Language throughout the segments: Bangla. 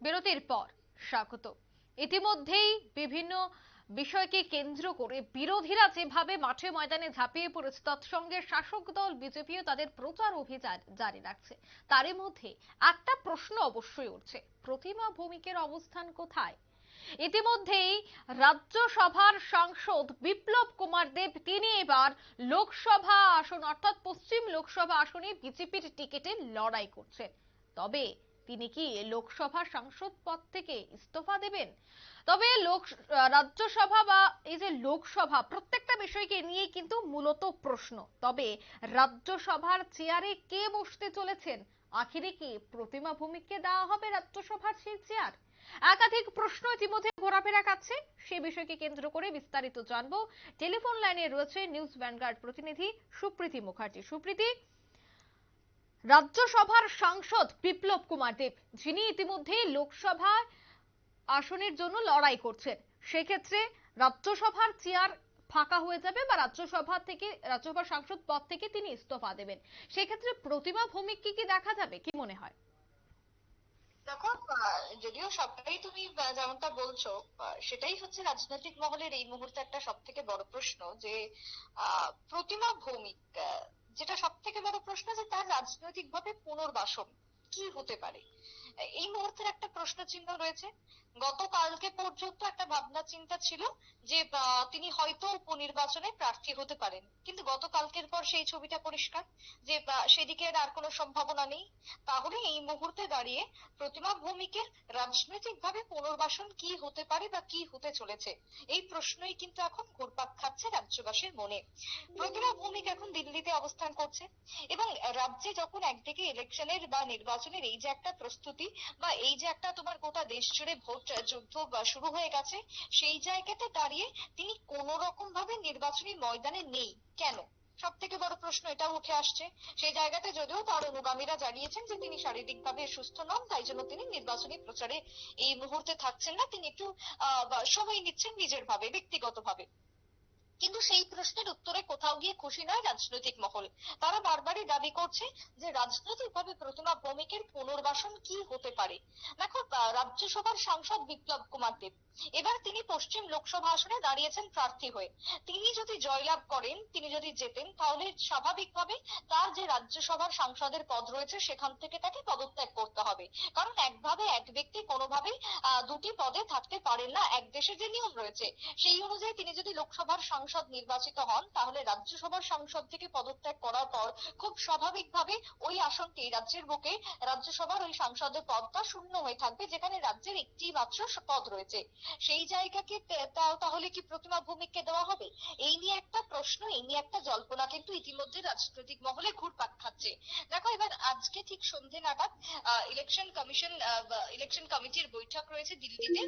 বিরতির পর স্বাগত। ইতিমধ্যেই বিভিন্ন বিষয়কে কেন্দ্র করে বিরোধীরা যেভাবে মাঠে ময়দানে ঝাঁপিয়ে পড়েছে, তৎসঙ্গে শাসক দল বিজেপিও তাদের প্রচার অভিযান জারি রাখছে। তারই মধ্যে একটা প্রশ্ন অবশ্যই উঠছে, প্রতিমা ভৌমিকের অবস্থান কোথায়? ইতিমধ্যেই রাজ্যসভার সাংসদ বিপ্লব কুমার দেব তিনি এবার লোকসভা আসন অর্থাৎ পশ্চিম লোকসভা আসনে বিজেপির টিকিটে লড়াই করছেন। তবে তিনি কি লোকসভা সাংসদ পদ থেকে ইস্তফা দেবেন? তবে রাজ্যসভা বা এই যে লোকসভা, প্রত্যেকটা বিষয়কে নিয়ে কিন্তু মূলত প্রশ্ন। তবে রাজ্যসভার চেয়ারে কে বসতে চলেছেন? আখিরে কি প্রতিমা ভৌমিককে দেওয়া হবে রাজ্যসভার সেই চেয়ার? একাধিক প্রশ্ন ইতিমধ্যে ঘোরাফেরা কাছে, সে বিষয়কে কেন্দ্র করে বিস্তারিত জানবো। টেলিফোন লাইনে রয়েছে নিউজ ভ্যানগার্ড প্রতিনিধি সুপ্রীতি মুখার্জি। সুপ্রীতি, রাজ্যসভার সাংসদ বিপ্লব কুমার দেব যিনি ইতিমধ্যে লোকসভা আসনের জন্য লড়াই করছেন, সেক্ষেত্রে রাজ্যসভার চেয়ার ফাঁকা হয়ে যাবে বা রাজ্যসভার সাংসদ পদ থেকে তিনি ইস্তফা দেবেন। সেক্ষেত্রে প্রতিমা ভৌমিককে কি দেখা যাবে, কি মনে হয়? দেখো, যদিও সবটাই তুমি যেমনটা বলছো, সেটাই হচ্ছে রাজনৈতিক মহলের এই মুহূর্তে একটা সব থেকে বড় প্রশ্ন যে প্রতিমা ভৌমিক, যেটা সব থেকে বড় প্রশ্ন যে তার রাজনৈতিক ভাবে পুনর্বাসন কি হতে পারে। এই মুহূর্তের একটা প্রশ্ন চিহ্ন রয়েছে। গতকালকে পর্যন্ত একটা ভাবনা চিন্তা ছিল যে তিনি হয়তো উপনির্বাচনে প্রার্থী হতে পারেন, কিন্তু গতকালকের পর সেই ছবিটা পরিষ্কার যে সেদিকে আর কোনো সম্ভাবনা নেই। তাহলে এই মুহূর্তে দাঁড়িয়ে প্রতিমা ভৌমিকের রাজনৈতিকভাবে পুনর্বাসন কি হতে পারে বা কি হতে চলেছে, এই প্রশ্নই কিন্তু এখন ঘুরপাক খাচ্ছে রাজ্যবাসীর মনে। প্রতিমা ভৌমিক এখন দিল্লিতে অবস্থান করছে এবং রাজ্যে যখন একদিকে ইলেকশনের বা নির্বাচনের এই যে একটা প্রস্তুতি বা এই যে একটা তোমার গোটা দেশ জুড়ে ভোট যুদ্ধ শুরু হয়ে গেছে, সেই জায়গাতে দাঁড়িয়ে তিনি কোন রকম ভাবে নির্বাচনী ময়দানে নেই কেন, সব থেকে বড় প্রশ্ন এটাও উঠে আসছে। সেই জায়গাতে যদিও তার অনুগামীরা জানিয়েছেন যে তিনি শারীরিকভাবে সুস্থ নন, তাই জন্য তিনি নির্বাচনী প্রচারে এই মুহূর্তে থাকছেন না, তিনি একটু সময় নিচ্ছেন নিজের ভাবে ব্যক্তিগতভাবে। কিন্তু সেই প্রশ্নের উত্তরে কোথাও গিয়ে খুশি নয় রাজনৈতিক মহল। তারা বারবারই দাবি করছে যে রাজনৈতিকভাবে প্রতিমা ভৌমিকের পুনর্বাসন কি হতে পারে। দেখো, রাজ্যসভার সাংসদ বিপ্লব কুমার দেব এবার তিনি পশ্চিম লোকসভা আসনে দাঁড়িয়েছেন প্রার্থী হয়ে। তিনি যদি জয়লাভ করেন, তিনি যদি জেতেন, তাহলে স্বাভাবিকভাবে তার যে রাজ্যসভার সাংসদের পদ রয়েছে সেখান থেকে তাকে পদত্যাগ করতে হবে। কারণ একভাবে এক ব্যক্তি কোনোভাবেই দুটি পদে থাকতে পারেন না, এক দেশে যে নিয়ম রয়েছে সেই অনুযায়ী তিনি যদি লোকসভার সাংসদ নির্বাচিত হন, তাহলে রাজ্যসভার সাংসদ থেকে পদত্যাগ করার পর খুব স্বাভাবিকভাবে ওই আসনটি রাজ্যের বুকে রাজ্যসভার ওই সাংসদের পদটা শূন্য হয়ে থাকবে, যেখানে রাজ্যের একটি মাত্র পদ রয়েছে। সেই জায়গাকে তাহলে কি প্রতিমা ভৌমিককে দেওয়া হবে? এই নিয়ে একটা প্রশ্ন, এই নিয়ে একটা জল্পনা কিন্তু ইতিমধ্যে রাজনৈতিক মহলে ঘুরপাক খাচ্ছে। দেখো, এবার আজকে ঠিক সন্ধে নাগাদ ইলেকশন কমিটির বৈঠক রয়েছে দিল্লিতে,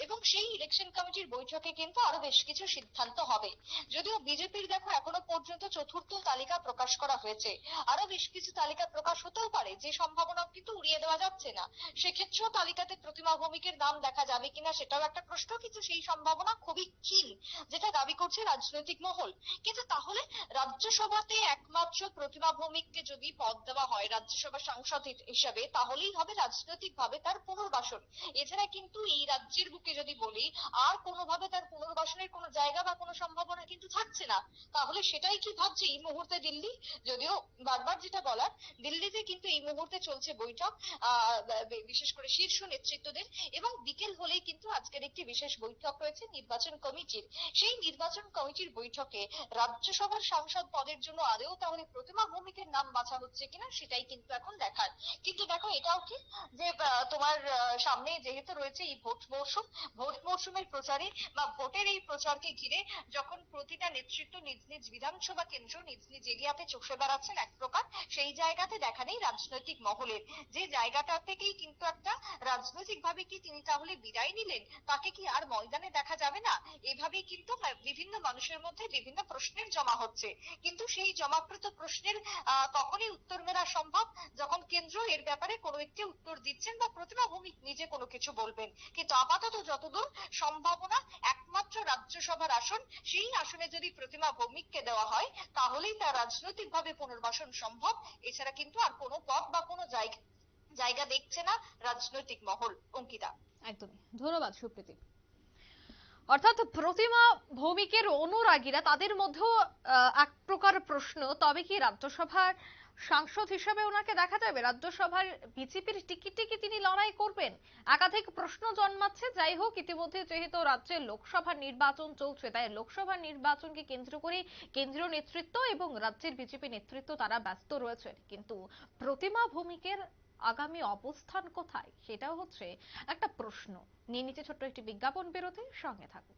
এবং সেই ইলেকশন কমিটির বৈঠকে কিন্তু আরো বেশ কিছু সিদ্ধান্ত হবে। যদিও বিজেপির দেখো এখনো পর্যন্ত চতুর্থ তালিকা প্রকাশ করা হয়েছে, আরো বেশ কিছু তালিকা প্রকাশ হতেও পারে, যে সম্ভাবনা কিন্তু উড়িয়ে দেওয়া যাচ্ছে না। সেক্ষেত্রেও তালিকাতে প্রতিমা ভৌমিকের নাম দেখা যাবে কিনা সেটাও একটা প্রশ্ন, কিন্তু সেই সম্ভাবনা খুবই ক্ষীণ, যেটা দাবি করছে রাজনৈতিক মহল। কিন্তু তাহলে রাজ্যসভাতে একমাত্র প্রতিমা ভৌমিককে যদি পদ দেওয়া হয় রাজ্যসভা সাংসদ হিসাবে, তাহলেই হবে রাজনৈতিক ভাবে তার পুনর্বাসন। এছাড়া কিন্তু এই রাজ্যের বুকে যদি বলি, আর কোনোভাবে তার পুনর্বাসনের কোনো জায়গা বা কোনো সম্ভাবনা কিন্তু থাকছে না। তাহলে সেটাই কি ভাবছে এই মুহূর্তে দিল্লি? যদিও বারবার যেটা বলার, দিল্লিতে কিন্তু এই মুহূর্তে চলছে বৈঠক বিশেষ করে শীর্ষ নেতৃত্বদের, এবং বিকেল হলেই কিন্তু আজকের একটি বিশেষ বৈঠক রয়েছে নির্বাচন কমিটির। সেই নির্বাচন কমিটির বৈঠকে রাজ্যসভার সাংসদ পদের জন্য আদৌ তাহলে প্রতিমা ভৌমিকের নাম বাছা হচ্ছে কিনা সেটাই কিন্তু এখন দেখার। কিন্তু দেখো, এটাও ঠিক যে তোমার সামনে যেহেতু রয়েছে এই ভোট মরশুম, ভোট মরশুমের প্রচারে বা ভোটের এই প্রচারকে ঘিরে যখন প্রতিটা নেতৃত্ব নিজ নিজ বিধানসভা কেন্দ্র নিজ নিজ এরিয়াতে চষে বেড়াচ্ছেন এক প্রকার, সেই জায়গাতে দেখা নেই রাজনৈতিক মহলের। যে জায়গাটা থেকেই কিন্তু একটা রাজনৈতিক ভাবে কি তিনি তাহলে বিদায় নিলেন, তাকে কি আর ময়দানে দেখা যাবে না, এভাবেই কিন্তু বিভিন্ন মানুষের মধ্যে বিভিন্ন প্রশ্নের জমা হচ্ছে। কিন্তু সেই জমাকৃত প্রশ্নের তখনই উত্তর মেলা সম্ভব যখন কেন্দ্র এর ব্যাপারে কোনো একটি উত্তর দিচ্ছেন বা প্রতিমা ভৌমিক নিজে কোনো কিছু বলবেন। কিন্তু আপাতত যতদূর সম্ভাবনা, একমাত্র রাজ্যসভার আসন, সেই আসনে যদি প্রতিমা ভৌমিককে দেওয়া হয় তাহলেই তার রাজনৈতিক ভাবে পুনর্বাসন সম্ভব। এছাড়া কিন্তু আর কোনো পথ বা কোনো জায়গা দেখছে না রাজনৈতিক মহল। অঙ্কিতা। একদমই, ধন্যবাদ সুপ্রীতি। অর্থাৎ প্রতিমা ভৌমিকের অনুরাগীরা তাদের মধ্যেও এক প্রকার প্রশ্ন, তবে কি রাজ্যসভার সাংসদ হিসেবে ওনাকে দেখা যাবে? রাজ্যসভার বিজেপির টিকিটে কি তিনি লড়াই করবেন? একাধিক প্রশ্ন জন্মাচ্ছে। যাই হোক, ইতিমধ্যে যেহেতু রাজ্যে লোকসভা নির্বাচন চলছে, তাই লোকসভা নির্বাচনকে কেন্দ্র করে কেন্দ্রীয় নেতৃত্ব এবং রাজ্যের বিজেপি নেতৃত্ব তারা ব্যস্ত রয়েছে, কিন্তু প্রতিমা ভৌমিকের আগামী অবস্থান কোথায় সেটাও হচ্ছে একটা প্রশ্ন। নিয়ে নিচে ছোট্ট একটি বিজ্ঞাপন বিরতি, সঙ্গে থাকুন।